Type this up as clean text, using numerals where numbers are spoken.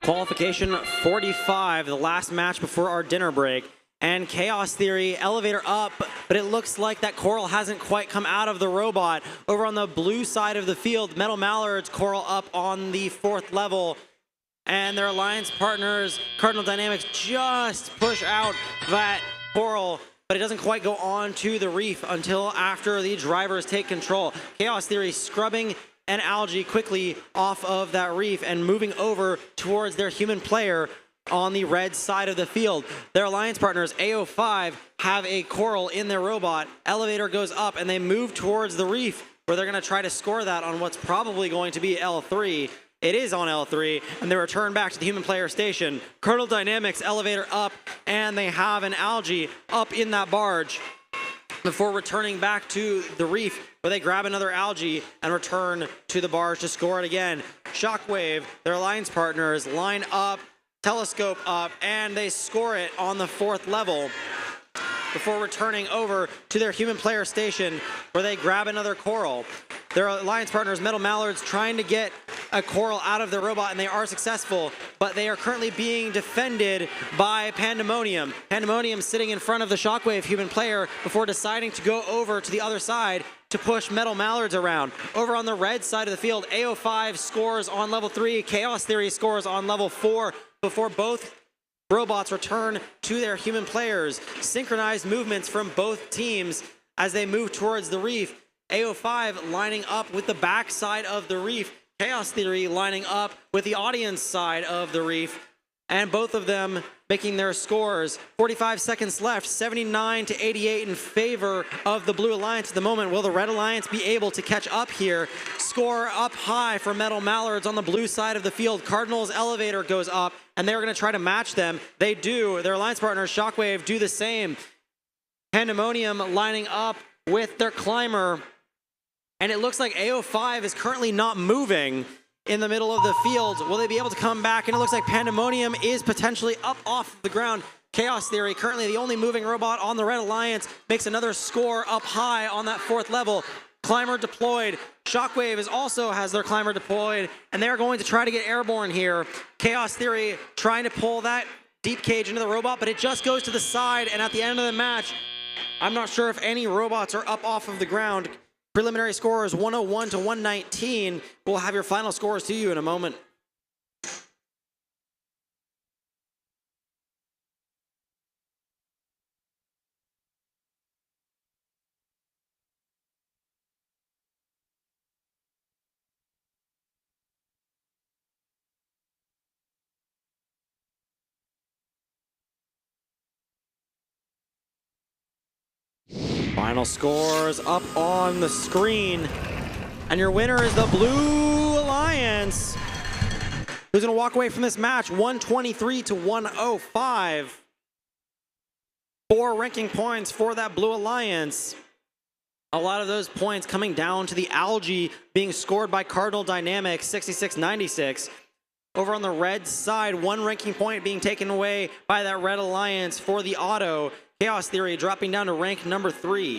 Qualification 45, the last match before our dinner break. And Chaos Theory, elevator up, but it looks like that coral hasn't quite come out of the robot. Over on the blue side of the field, Metal Mallards coral up on the 4th level. And their alliance partners, Cardinal Dynamics, just push out that coral, but it doesn't quite go on to the reef until after the drivers take control. Chaos Theory scrubbing an algae quickly off of that reef and moving over towards their human player on the red side of the field. Their alliance partners, AO5, have a coral in their robot. Elevator goes up and they move towards the reef where they're going to try to score that on what's probably going to be L3. It is on L3, and they return back to the human player station. Cardinal Dynamics, elevator up, and they have an algae up in that barge before returning back to the reef where they grab another algae and return to the barge to score it again. Shockwave, their alliance partners, line up, telescope up, and they score it on the 4th level before returning over to their human player station where they grab another coral. Their alliance partners, Metal Mallards, trying to get a coral out of their robot, and they are successful, but they are currently being defended by Pandemonium. Pandemonium sitting in front of the Shockwave human player before deciding to go over to the other side to push Metal Mallards around. Over on the red side of the field, AO5 scores on level 3, Chaos Theory scores on level 4 before both robots return to their human players. Synchronized movements from both teams as they move towards the reef. AO5 lining up with the back side of the reef. Chaos Theory lining up with the audience side of the reef. And both of them making their scores. 45 seconds left, 79-88 in favor of the Blue Alliance at the moment. Will the Red Alliance be able to catch up here? Score up high for Metal Mallards on the blue side of the field. Cardinals elevator goes up, and they're going to try to match them. They do. Their alliance partners, Shockwave, do the same. Pandemonium lining up with their climber. And it looks like AO5 is currently not moving in the middle of the field. Will they be able to come back? And it looks like Pandemonium is potentially up off the ground. Chaos Theory, currently the only moving robot on the Red Alliance, makes another score up high on that 4th level. Climber deployed. Shockwave also has their climber deployed, and they're going to try to get airborne here. Chaos Theory trying to pull that deep cage into the robot, but it just goes to the side, and at the end of the match, I'm not sure if any robots are up off of the ground. Preliminary score is 101 to 119. We'll have your final scores to you in a moment. Final scores up on the screen. And your winner is the Blue Alliance, who's going to walk away from this match 123 to 105. 4 ranking points for that Blue Alliance. A lot of those points coming down to the algae being scored by Cardinal Dynamics, 66-96. Over on the red side, 1 ranking point being taken away by that Red Alliance for the auto. Chaos Theory dropping down to rank number 3.